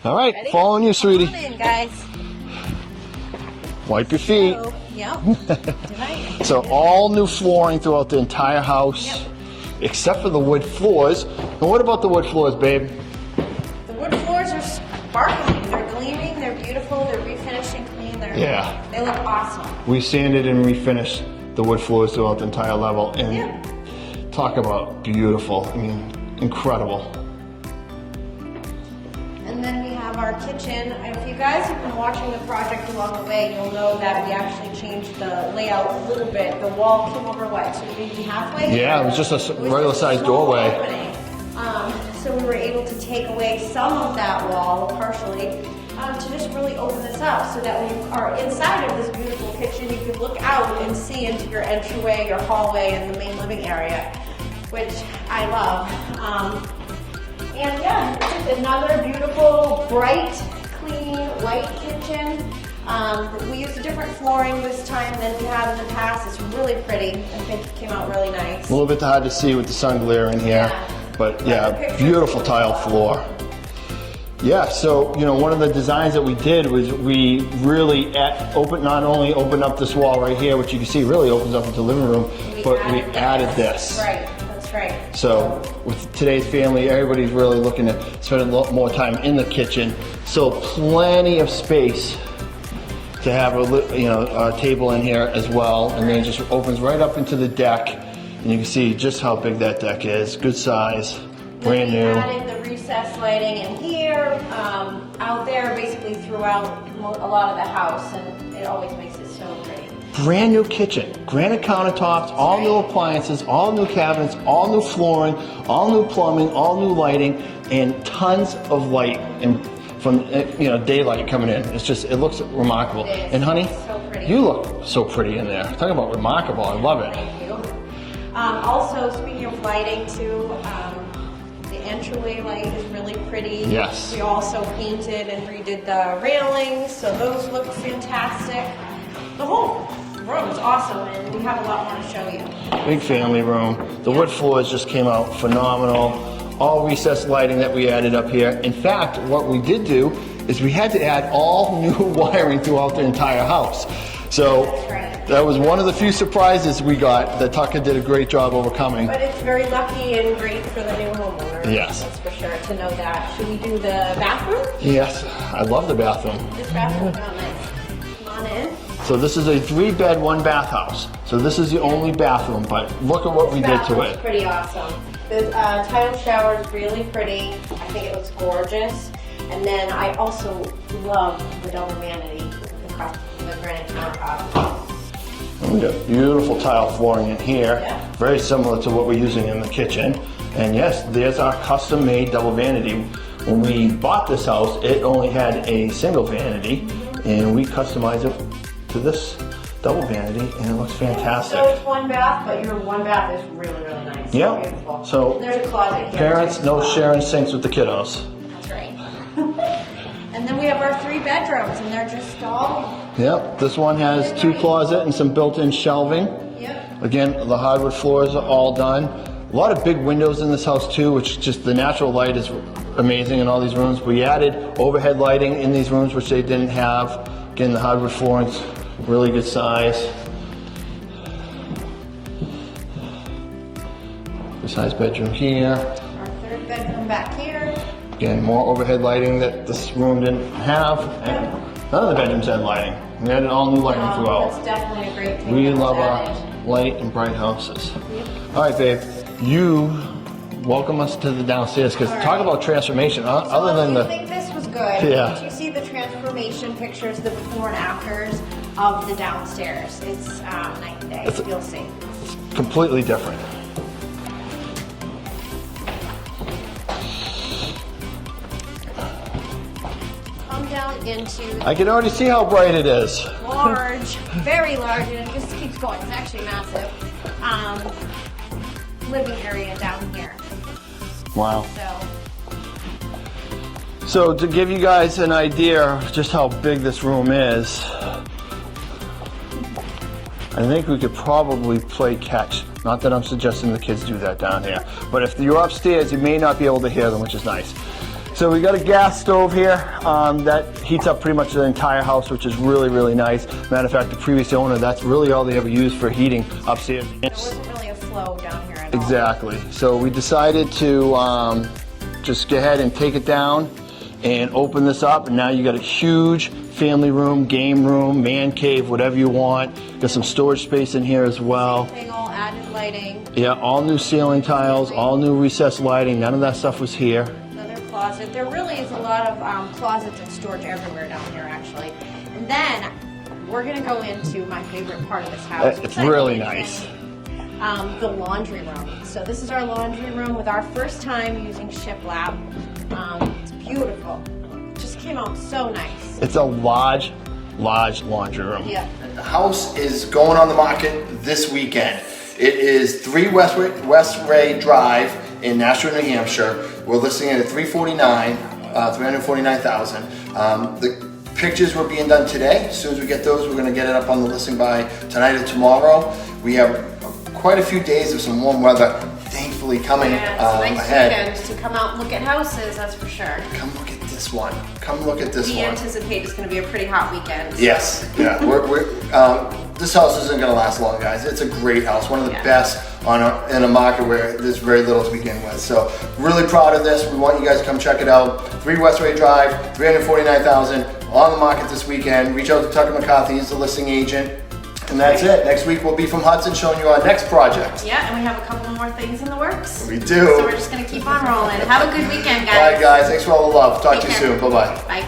All right, Ready? following you, sweetie. Come on in, guys. Wipe your feet. So, yep. So all new flooring throughout the entire house, except for the wood floors. And what about the wood floors, babe? The wood floors are sparkling. They're gleaming. They're beautiful. They're refinished and clean. They look awesome. We sanded and refinished the wood floors throughout the entire level, and talk about beautiful. I mean, incredible. And then we have our kitchen. If you guys have been watching the project along the way, you'll know that we actually changed the layout a little bit. The wall came over what, so maybe halfway? Yeah, it was just a regular sized doorway. So we were able to take away some of that wall, partially, to just really open this up so that when you are inside of this beautiful kitchen, you can look out and see into your entryway, your hallway, and the main living area, which I love. And yeah, it's just another beautiful, bright, clean, white kitchen. We used a different flooring this time than we have in the past. It's really pretty. I think it came out really nice. A little bit hard to see with the sun glare in here, but yeah, beautiful tile floor. Yeah, so one of the designs that we did was we really not only opened up this wall right here, which you can see really opens up into the living room, but we added this. Right. Right. So with today's family, everybody's really looking to spend a lot more time in the kitchen. So plenty of space to have a table in here as well, and then it just opens right up into the deck, and you can see just how big that deck is. Good size, brand new. We added the recessed lighting in here, out there, basically throughout a lot of the house, and it always makes it so pretty. Brand new kitchen, granite countertops, all new appliances, all new cabinets, all new flooring, all new plumbing, all new lighting, and tons of light from daylight coming in. It looks remarkable. And honey, you look so pretty in there. Talking about remarkable, I love it. Thank you. Also, speaking of lighting too, the entryway light is really pretty. Yes. We also painted and redid the railings, so those look fantastic. The whole room is awesome, and we have a lot more to show you. Big family room. The wood floors just came out phenomenal. All recessed lighting that we added up here. In fact, what we did do is we had to add all new wiring throughout the entire house. So that was one of the few surprises we got that Tucker did a great job overcoming. But it's very lucky and great for the new homeowner. Yes. That's for sure, to know that. Should we do the bathroom? Yes, I love the bathroom. This bathroom is nice. Come on in. So this is a 3-bed, 1-bath house. So this is the only bathroom, but look at what we did to it. It's pretty awesome. The tile shower is really pretty. I think it looks gorgeous. And then I also love the double vanity across the granite countertop. We got beautiful tile flooring in here, very similar to what we're using in the kitchen. And yes, there's our custom-made double vanity. When we bought this house, it only had a single vanity, and we customized it to this double vanity, and it looks fantastic. So it's 1 bath, but your 1 bath is really, really nice. Yep. Beautiful. So there's a closet here. Parents, no sharing sinks with the kiddos. That's right. And then we have our 3 bedrooms, and they're just all. Yep. This one has 2 closets and some built-in shelving. Yep. Again, the hardwood floors are all done. A lot of big windows in this house too, which just the natural light is amazing in all these rooms. We added overhead lighting in these rooms, which they didn't have. Again, the hardwood flooring's really good size. Good size bedroom here. Our 3rd bedroom back here. Again, more overhead lighting that this room didn't have. And none of the bedrooms had lighting. We added all new lighting throughout. That's definitely a great thing. We love our light and bright houses. Yep. All right, babe. You welcome us to the downstairs, because talk about transformation. Other than I think this was good. Yeah. Did you see the transformation pictures, the before and afters of the downstairs? It's night and day. You'll see. Completely different. Come down into I can already see how bright it is. large, very large, and it just keeps going. It's actually massive. Living area down here. Wow. So So to give you guys an idea of just how big this room is, I think we could probably play catch. Not that I'm suggesting the kids do that down here, but if you're upstairs, you may not be able to hear them, which is nice. So we got a gas stove here that heats up pretty much the entire house, which is really, really nice. Matter of fact, the previous owner, that's really all they ever used for heating upstairs. There wasn't really a flow down here at all. Exactly. So we decided to just go ahead and take it down and open this up, and now you got a huge family room, game room, man cave, whatever you want. Got some storage space in here as well. Same thing, all added lighting. Yeah, all new ceiling tiles, all new recessed lighting. None of that stuff was here. Another closet. There really is a lot of closets and storage everywhere down here, actually. And then we're gonna go into my favorite part of this house. It's really nice. The laundry room. So this is our laundry room with our first time using shiplap. It's beautiful. Just came out so nice. It's a large laundry room. Yeah. The house is going on the market this weekend. It is 3 West Ray Drive in Nashua, New Hampshire. We're listing it at $349,000. The pictures were being done today. As soon as we get those, we're going to get it up on the listing by tonight or tomorrow. We have quite a few days of some warm weather, thankfully, coming Yeah, it's a nice ahead. weekend to come out and look at houses, that's for sure. Come look at this one. Come look at this We one. anticipate it's going to be a pretty hot weekend. So. Yes, yeah. This house isn't going to last long, guys. It's a great house, one of the best in a market where there's very little to begin with. So really proud of this. We want you guys to come check it out. 3 West Ray Drive, $349,000 on the market this weekend. Reach out to Tucker McCarthy, he's the listing agent. And that's it. Next week we'll be from Hudson showing you our next project. Yeah, and we have a couple more things in the works. We do. So we're just going to keep on rolling. Have a good weekend, guys. All right, guys. Thanks for all the love. Talk to you Take care. soon. Bye-bye. Bye.